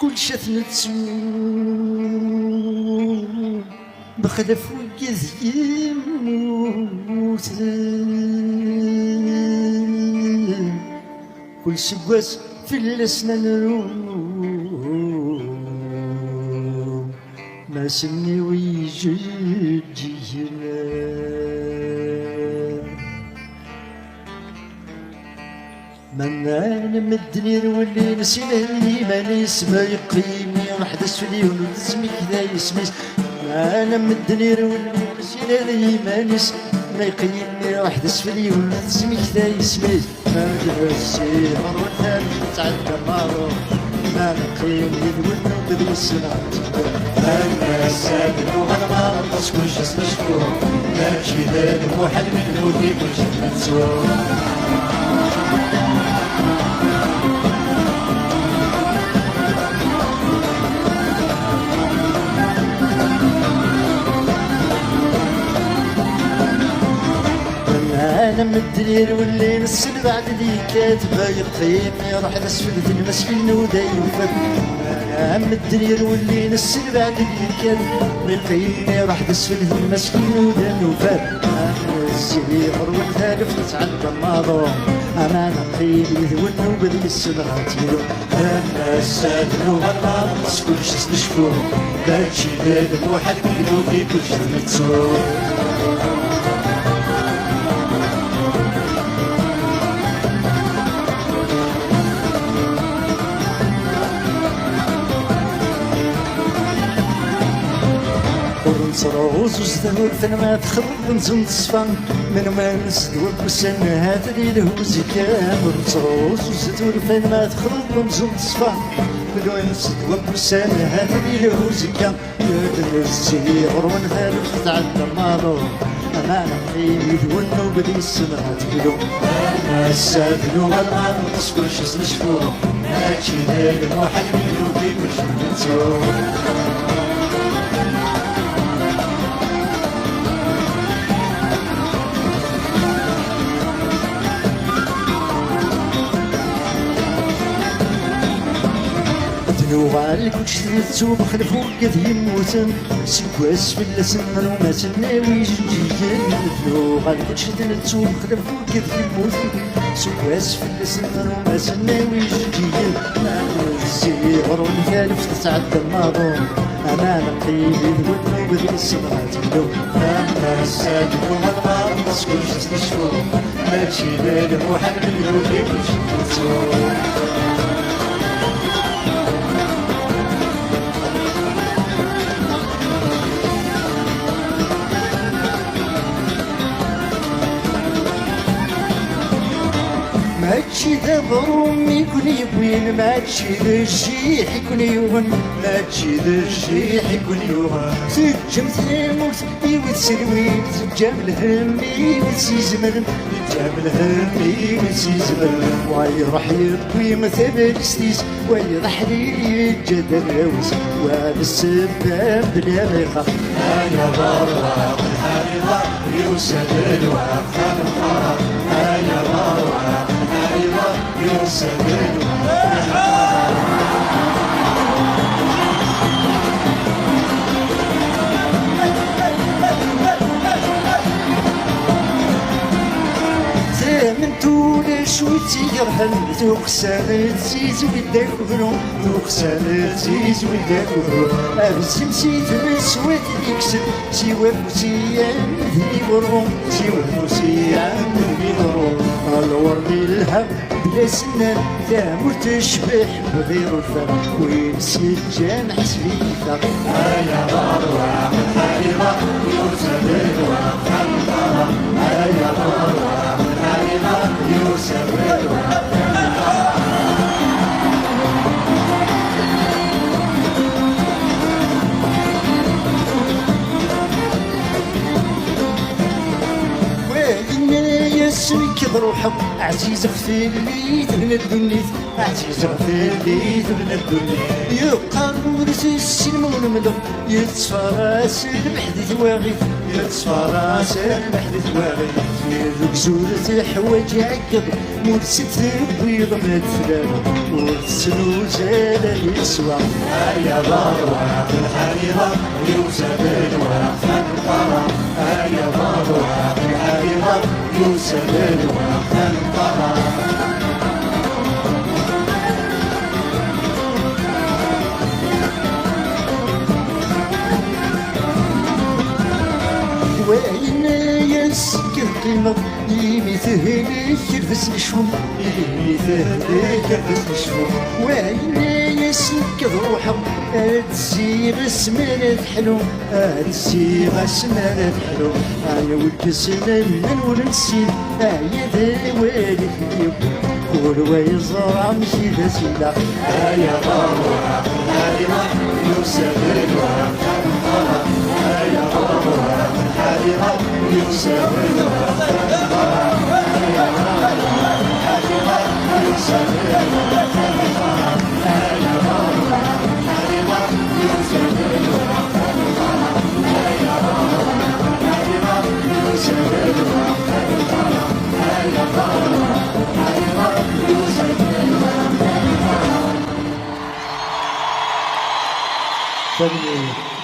كل شث نتسو بخلف ويز يموت كل سواس في الاسنان ما سمي ويجي جينا من انا مدني نولي نسيني ما نسمع يقيمي وحدث في اليوم وتسمي كذا يسميس انا مدني نولي نسيني ما نسمع يقيمي وحدث في اليوم وتسمي كذا يسميس ما جلسي مروتها تعدى مارو ما نقيم يدولنا وبدو السنات انا ساكن وانا ما نقص كل شي نشكو ماشي ذا الموحد من ودي كل شي نتسوى انا مدرير واللي نسل بعد لي كاتبه يقيمني راح نسفل في المسكين ودايفك انا مدرير واللي نسل بعد لي كاتبه يقيمني راح نسفل في المسكين ودايفك انا الزهير والثالث نتعدى ماضو انا نقيم يذون وبذي السبعات يلو انا السادن وغلا نقص كل شي نشكو باتشي ذا الموحد كيدوكي كل شي نتسو صروز وزدور فنما تخرب نزم تصفن من ما نسدور بسن هذا اللي له زكام صروز وزدور فنما تخرب نزم تصفن من ما نسدور بسن هذا اللي له زكام يدل الزهير ونثالث تعدى ماضو أنا نقيم يدون وبدي السماء تقولو أنا السادن وغلا نقص كل شي نشكو ماشي ذاك الموحد منو في كل شي نتسو وعليك وتشتريتو بخلفو قد يموتن سكواس في اللسن وما تناوي جنجيين وعليك وتشتريتو بخلفو قد يموتن سكواس في اللسن وما تناوي جنجيين الزيغر والثالث تتعدى الماضو انا نقيم يذون وبذي السمعات بلو انا الساجد والغار نسكن شي نشكو ماشي بالي روحك نلوكي كل شي نتسو ماشي ذا بروم يكون يبوين ماشي ذا الجيح يكون يوهن ماشي ذا الجيح يكون يوهن سجم ثموت يوت سلوين سجم الهم يوت سيزمن سجم الهم يوت سيزمن ويروح يطوي مثل ستيس ويضح لي الجد الروس وهذا السباب بلا ما يخاف انا بروح الحريضه يوسف الوقت الفرح انا بروح زامنتو لشوي تيرهن ذوق سنة تزيز ويداك وبرو ذوق سنة تزيز ويداك وبرو أبسي مسيت مسوات يكسب سوا فوسيان ذني برو سوا فوسيان ذني برو الورمي الهم بلا سنان ثامر تشبح بغير الفم وينسي الجامع سبيكا هيا بروح الحريضة يوسف الوقت الفرح هيا بروح الحريضة يوسف الوقت روحك عزيز في اللي تبنى الدنيا عزيز في اللي تبنى الدنيا يبقى ورث السلم ونمدر يتصفراس بحدث واغي يتصفراس بحدث واغي ذوك زورة حوايج عقب مرست بيض من الفلان ورسلو زال يسوى هيا ضروح الحريضة يوسف الورق القرى هيا ضروح الحريضة يوسف الورق القرى وين يسكر قيمة يمثل يكرفس نشوم يمثل يكرفس نشوم وين يسكر روحه تسيغ اسمان الحلو تسيغ اسمان الحلو انا والكسنا من ونسين يا ذا والي كل ويزرع مشي بسيلة هيا ضروح الحريضة يوسف الورق القرى هيا ضروح الحريضة يوسف الورق القرى هيا ضروح الحريضة يوسف الورق القرى هيا ضروح الحريضة يوسف الورق القرى هيا ضروح الحريضة يوسف الورق القرى هيا ضروح الحريضة يوسف الورق القرى فمن